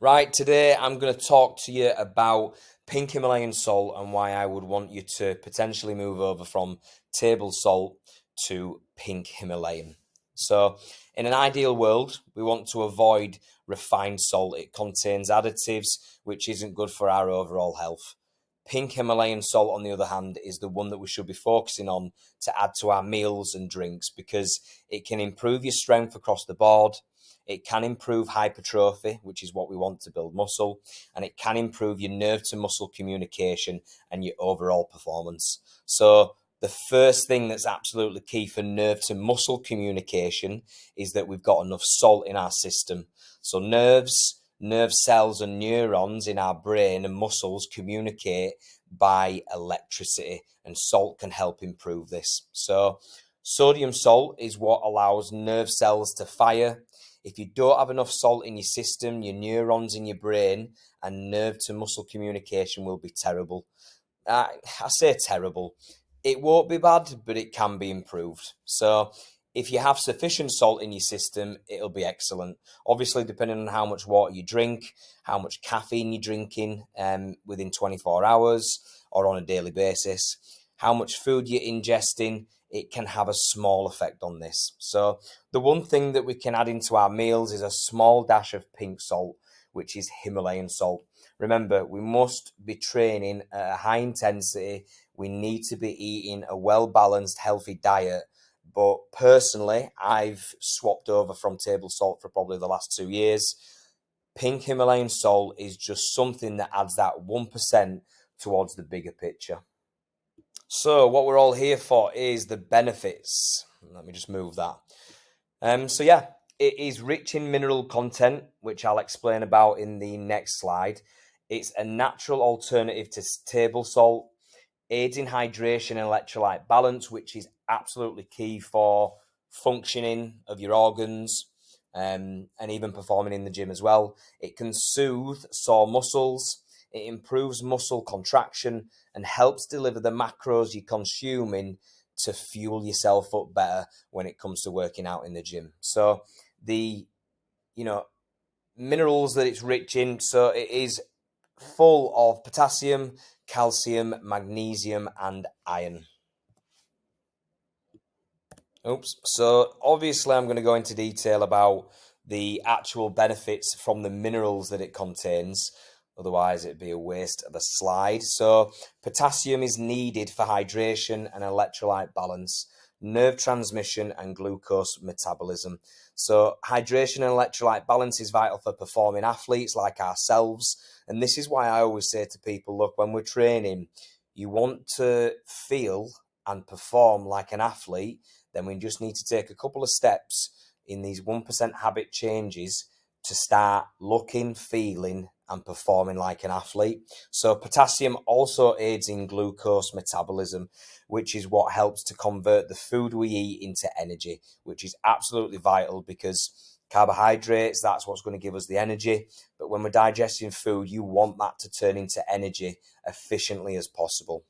Right, today I'm going to talk to you about pink Himalayan salt and why I would want you to potentially move over from table salt to pink Himalayan. So, in an ideal world, we want to avoid refined salt. It contains additives which isn't good for our overall health. Pink Himalayan salt, on the other hand, is the one that we should be focusing on to add to our meals and drinks because it can improve your strength across the board. It can improve hypertrophy, which is what we want to build muscle, and it can improve your nerve to muscle communication and your overall performance. So, the first thing that's absolutely key for nerve to muscle communication is that we've got enough salt in our system. So, nerve cells, and neurons in our brain and muscles communicate by electricity, and salt can help improve this. So, sodium salt is what allows nerve cells to fire. If you don't have enough salt in your system, your neurons in your brain and nerve to muscle communication will be terrible. I say terrible. It won't be bad, but it can be improved. So, if you have sufficient salt in your system, it'll be excellent. Obviously, depending on how much water you drink, how much caffeine you're drinking within 24 hours or on a daily basis, how much food you're ingesting, it can have a small effect on this. So, the one thing that we can add into our meals is a small dash of pink salt, which is Himalayan salt. Remember, we must be training at a high intensity. We need to be eating a well-balanced, healthy diet. But personally, I've swapped over from table salt for probably the last 2 years. Pink Himalayan salt is just something that adds that 1% towards the bigger picture. So what we're all here for is the benefits. Let me just move that. So yeah, it is rich in mineral content, which I'll explain about in the next slide. It's a natural alternative to table salt, aids in hydration and electrolyte balance, which is absolutely key for functioning of your organs, and even performing in the gym as well. It can soothe sore muscles. It improves muscle contraction and helps deliver the macros you're consuming to fuel yourself up better when it comes to working out in the gym. So the you know minerals that it's rich in, so it is full of potassium, calcium, magnesium, and iron. Oops. So obviously I'm going to go into detail about the actual benefits from the minerals that it contains. Otherwise, it'd be a waste of a slide. So potassium is needed for hydration and electrolyte balance, nerve transmission, and glucose metabolism. So hydration and electrolyte balance is vital for performing athletes like ourselves. And this is why I always say to people, look, when we're training, you want to feel and perform like an athlete, then we just need to take a couple of steps in these 1% habit changes to start looking, feeling, and performing like an athlete. So potassium also aids in glucose metabolism, which is what helps to convert the food we eat into energy, which is absolutely vital because carbohydrates, that's what's going to give us the energy. But when we're digesting food, you want that to turn into energy efficiently as possible.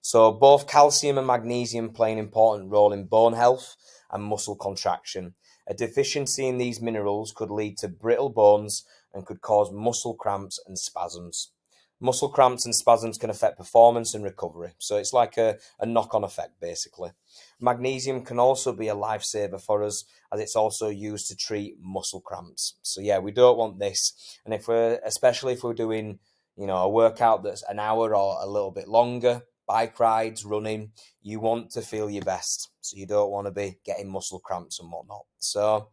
So both calcium and magnesium play an important role in bone health and muscle contraction. A deficiency in these minerals could lead to brittle bones and could cause muscle cramps and spasms. Muscle cramps and spasms can affect performance and recovery. So it's like a knock-on effect, basically. Magnesium can also be a lifesaver for us as it's also used to treat muscle cramps. So yeah, we don't want this. And especially if we're doing, a workout that's an hour or a little bit longer, bike rides, running, you want to feel your best. So you don't want to be getting muscle cramps and whatnot. So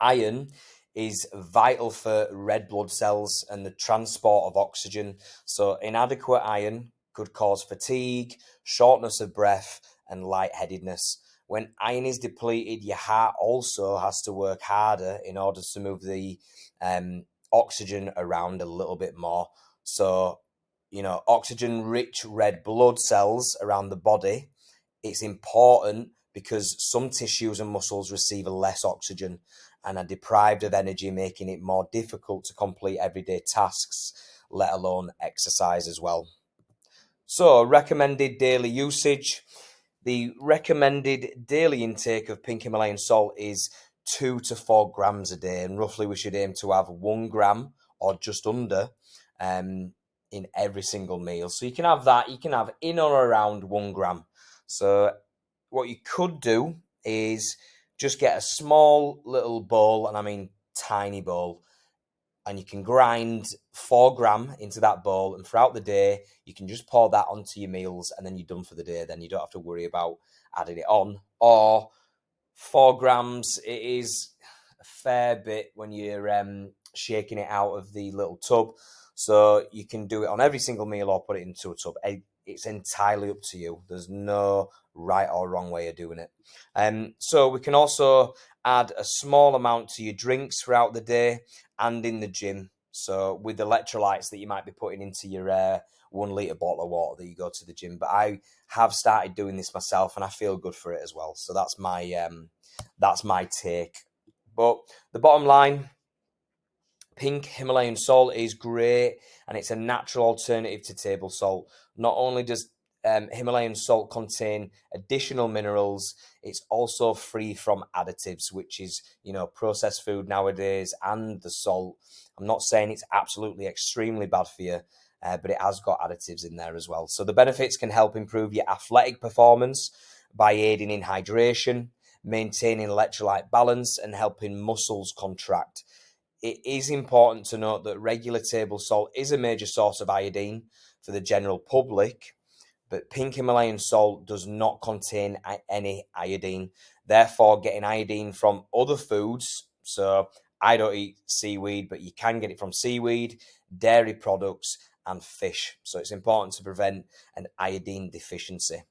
iron is vital for red blood cells and the transport of oxygen. So inadequate iron could cause fatigue, shortness of breath, and lightheadedness. When iron is depleted, your heart also has to work harder in order to move the oxygen around a little bit more. So oxygen-rich red blood cells around the body, it's important because some tissues and muscles receive less oxygen and are deprived of energy, making it more difficult to complete everyday tasks, let alone exercise as well. So, recommended daily usage. The recommended daily intake of pink Himalayan salt is 2 to 4 grams a day, and roughly we should aim to have 1 gram or just under in every single meal. So you can have that, you can have in or around 1 gram. So what you could do is just get a small little bowl, and I mean tiny bowl, and you can grind 4 gram into that bowl, and throughout the day you can just pour that onto your meals, and then you're done for the day. Then you don't have to worry about adding it on. Or 4 grams, it is a fair bit when you're shaking it out of the little tub. So you can do it on every single meal or put it into a tub. It's entirely up to you. There's no right or wrong way of doing it. So we can also add a small amount to your drinks throughout the day and in the gym. So with electrolytes that you might be putting into your 1 litre bottle of water that you go to the gym. But I have started doing this myself, and I feel good for it as well. So that's my take. But the bottom line, pink Himalayan salt is great, and it's a natural alternative to table salt. Not only does Himalayan salt contain additional minerals, it's also free from additives, which is, processed food nowadays, and the salt. I'm not saying it's absolutely extremely bad for you, but it has got additives in there as well. So the benefits can help improve your athletic performance by aiding in hydration, maintaining electrolyte balance, and helping muscles contract. It is important to note that regular table salt is a major source of iodine for the general public, but pink Himalayan salt does not contain any iodine. Therefore, getting iodine from other foods, so I don't eat seaweed, but you can get it from seaweed, dairy products, and fish. So it's important to prevent an iodine deficiency.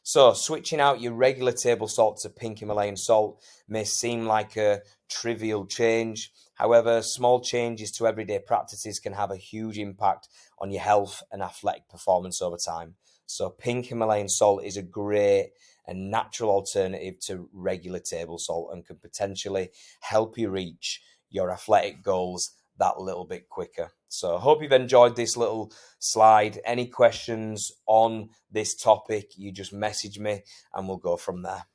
So switching out your regular table salt to pink Himalayan salt may seem like a trivial change. However, small changes to everyday practices can have a huge impact on your health and athletic performance over time. So pink Himalayan salt is a great and natural alternative to regular table salt, and can potentially help you reach your athletic goals that little bit quicker. So I hope you've enjoyed this little slide. Any questions on this topic, you just message me and we'll go from there.